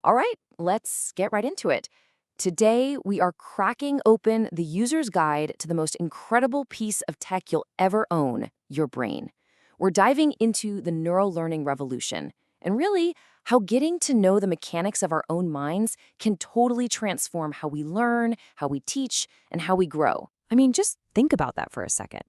All right, let's get right into it. Today, we are cracking open the user's guide to the most incredible piece of tech you'll ever own, your brain. We're diving into the neural learning revolution and really how getting to know the mechanics of our own minds can totally transform how we learn, how we teach, and how we grow. I mean, just think about that for a second.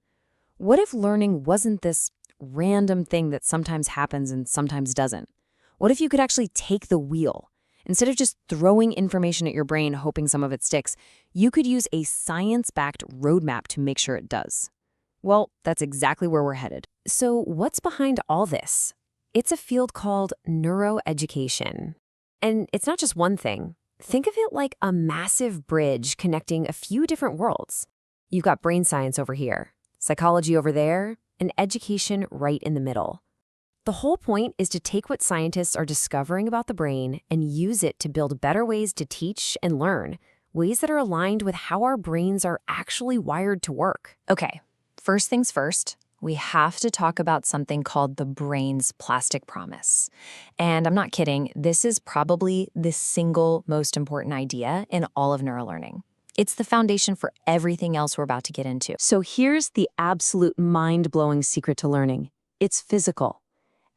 What if learning wasn't this random thing that sometimes happens and sometimes doesn't? What if you could actually take the wheel? Instead of just throwing information at your brain hoping some of it sticks, you could use a science-backed roadmap to make sure it does. Well, that's exactly where we're headed. So what's behind all this? It's a field called neuroeducation. And it's not just one thing. Think of it like a massive bridge connecting a few different worlds. You've got brain science over here, psychology over there, and education right in the middle. The whole point is to take what scientists are discovering about the brain and use it to build better ways to teach and learn, ways that are aligned with how our brains are actually wired to work. Okay, first things first, we have to talk about something called the brain's plastic promise. And I'm not kidding, this is probably the single most important idea in all of neurolearning. It's the foundation for everything else we're about to get into. So here's the absolute mind-blowing secret to learning. It's physical.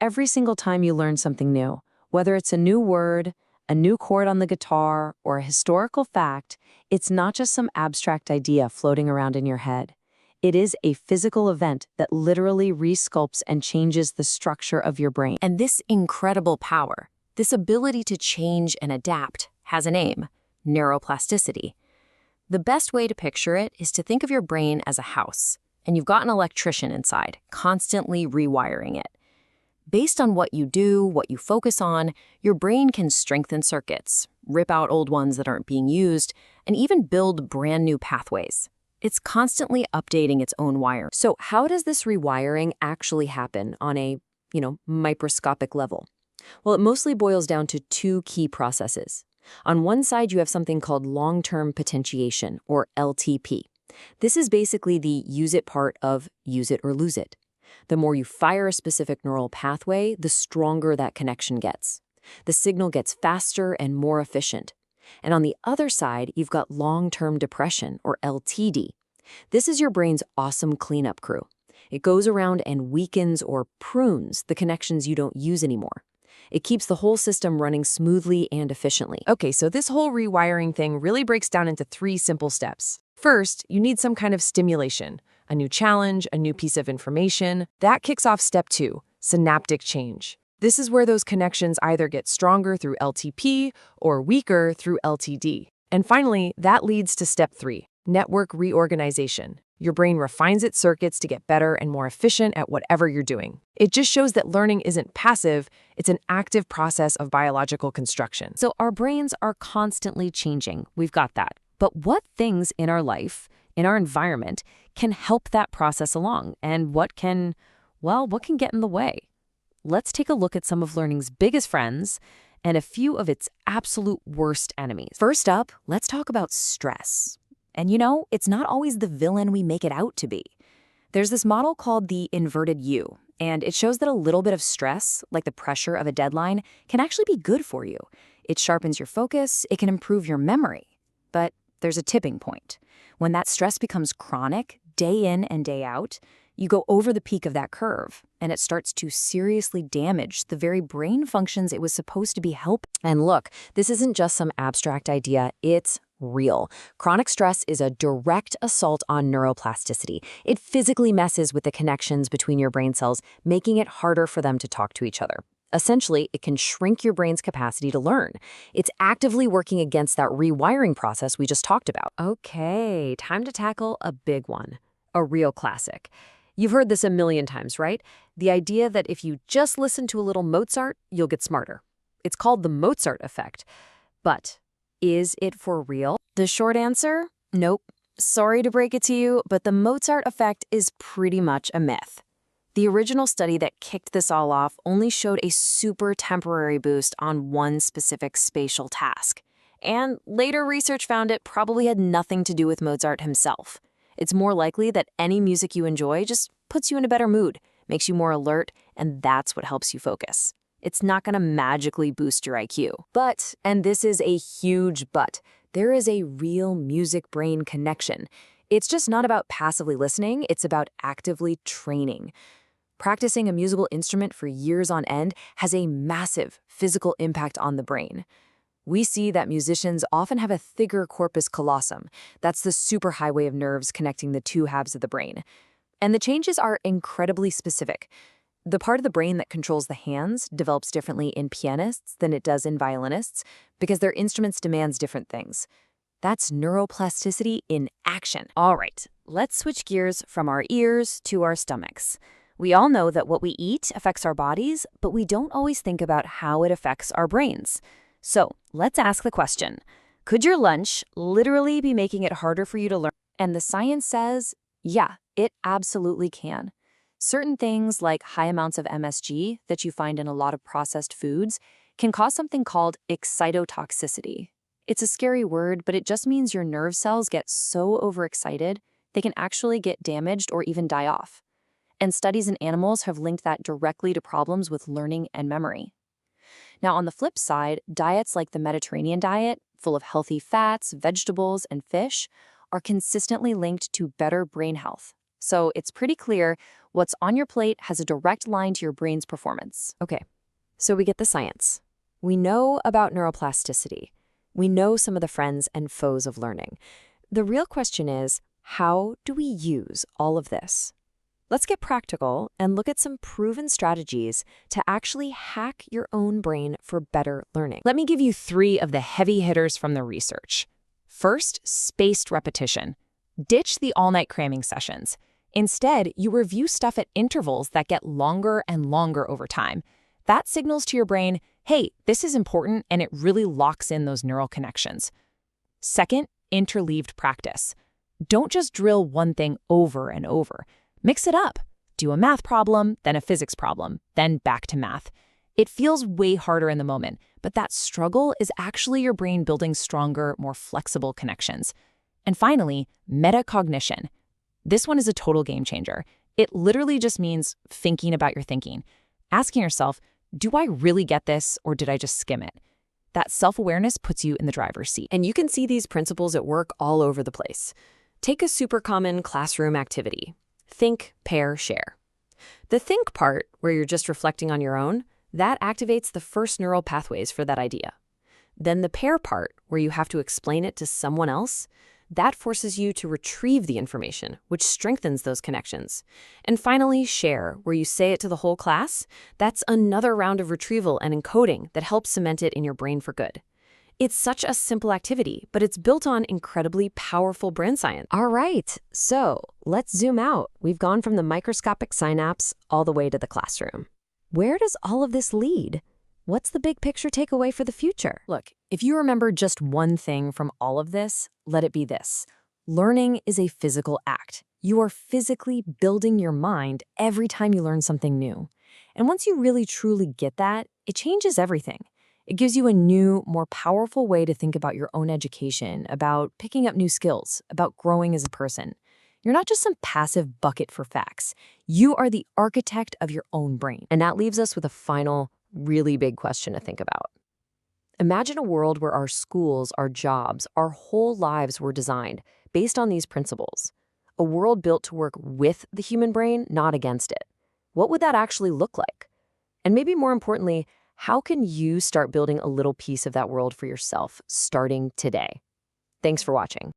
Every single time you learn something new, whether it's a new word, a new chord on the guitar, or a historical fact, it's not just some abstract idea floating around in your head. It is a physical event that literally resculpts and changes the structure of your brain. And this incredible power, this ability to change and adapt, has a name: neuroplasticity. The best way to picture it is to think of your brain as a house, and you've got an electrician inside, constantly rewiring it. Based on what you do, what you focus on, your brain can strengthen circuits, rip out old ones that aren't being used, and even build brand new pathways. It's constantly updating its own wire. So how does this rewiring actually happen on a, microscopic level? Well, it mostly boils down to two key processes. On one side, you have something called long-term potentiation, or LTP. This is basically the use it part of use it or lose it. The more you fire a specific neural pathway, the stronger that connection gets. The signal gets faster and more efficient. And on the other side, you've got long-term depression, or LTD. This is your brain's awesome cleanup crew. It goes around and weakens or prunes the connections you don't use anymore. It keeps the whole system running smoothly and efficiently. Okay, so this whole rewiring thing really breaks down into 3 simple steps. First, you need some kind of stimulation, a new challenge, a new piece of information. That kicks off step 2, synaptic change. This is where those connections either get stronger through LTP or weaker through LTD. And finally, that leads to step 3, network reorganization. Your brain refines its circuits to get better and more efficient at whatever you're doing. It just shows that learning isn't passive, it's an active process of biological construction. So our brains are constantly changing. We've got that. But what things in our life, in our environment, can help that process along? And what can get in the way? Let's take a look at some of learning's biggest friends and a few of its absolute worst enemies. First up, let's talk about stress. And it's not always the villain we make it out to be. There's this model called the inverted U, and it shows that a little bit of stress, like the pressure of a deadline, can actually be good for you. It sharpens your focus, it can improve your memory. But there's a tipping point. When that stress becomes chronic, day in and day out, you go over the peak of that curve, and it starts to seriously damage the very brain functions it was supposed to be helping. And look, this isn't just some abstract idea, it's real. Chronic stress is a direct assault on neuroplasticity. It physically messes with the connections between your brain cells, making it harder for them to talk to each other. Essentially, it can shrink your brain's capacity to learn. It's actively working against that rewiring process we just talked about. Okay, time to tackle a big one, a real classic. You've heard this a million times, right? The idea that if you just listen to a little Mozart, you'll get smarter. It's called the Mozart effect. But is it for real? The short answer? Nope. Sorry to break it to you, but the Mozart effect is pretty much a myth. The original study that kicked this all off only showed a super temporary boost on one specific spatial task. And later research found it probably had nothing to do with Mozart himself. It's more likely that any music you enjoy just puts you in a better mood, makes you more alert, and that's what helps you focus. It's not going to magically boost your IQ. But, and this is a huge but, there is a real music-brain connection. It's just not about passively listening, it's about actively training. Practicing a musical instrument for years on end has a massive physical impact on the brain. We see that musicians often have a thicker corpus callosum. That's the superhighway of nerves connecting the two halves of the brain. And the changes are incredibly specific. The part of the brain that controls the hands develops differently in pianists than it does in violinists because their instruments demands different things. That's neuroplasticity in action. All right, let's switch gears from our ears to our stomachs. We all know that what we eat affects our bodies, but we don't always think about how it affects our brains. So let's ask the question, could your lunch literally be making it harder for you to learn? And the science says, yeah, it absolutely can. Certain things like high amounts of MSG that you find in a lot of processed foods can cause something called excitotoxicity. It's a scary word, but it just means your nerve cells get so overexcited, they can actually get damaged or even die off. And studies in animals have linked that directly to problems with learning and memory. Now, on the flip side, diets like the Mediterranean diet, full of healthy fats, vegetables, and fish, are consistently linked to better brain health. So it's pretty clear what's on your plate has a direct line to your brain's performance. Okay, so we get the science. We know about neuroplasticity. We know some of the friends and foes of learning. The real question is, how do we use all of this? Let's get practical and look at some proven strategies to actually hack your own brain for better learning. Let me give you 3 of the heavy hitters from the research. First, spaced repetition. Ditch the all-night cramming sessions. Instead, you review stuff at intervals that get longer and longer over time. That signals to your brain, hey, this is important, and it really locks in those neural connections. Second, interleaved practice. Don't just drill one thing over and over. Mix it up. Do a math problem, then a physics problem, then back to math. It feels way harder in the moment, but that struggle is actually your brain building stronger, more flexible connections. And finally, metacognition. This one is a total game changer. It literally just means thinking about your thinking. Asking yourself, do I really get this, or did I just skim it? That self-awareness puts you in the driver's seat. And you can see these principles at work all over the place. Take a super common classroom activity. Think, pair, share. The think part, where you're just reflecting on your own, that activates the first neural pathways for that idea. Then the pair part, where you have to explain it to someone else, that forces you to retrieve the information, which strengthens those connections. And finally, share, where you say it to the whole class, that's another round of retrieval and encoding that helps cement it in your brain for good. It's such a simple activity, but it's built on incredibly powerful brain science. All right, so let's zoom out. We've gone from the microscopic synapse all the way to the classroom. Where does all of this lead? What's the big picture takeaway for the future? Look, if you remember just one thing from all of this, let it be this. Learning is a physical act. You are physically building your mind every time you learn something new. And once you really truly get that, it changes everything. It gives you a new, more powerful way to think about your own education, about picking up new skills, about growing as a person. You're not just some passive bucket for facts. You are the architect of your own brain. And that leaves us with a final, really big question to think about. Imagine a world where our schools, our jobs, our whole lives were designed based on these principles. A world built to work with the human brain, not against it. What would that actually look like? And maybe more importantly, how can you start building a little piece of that world for yourself starting today? Thanks for watching.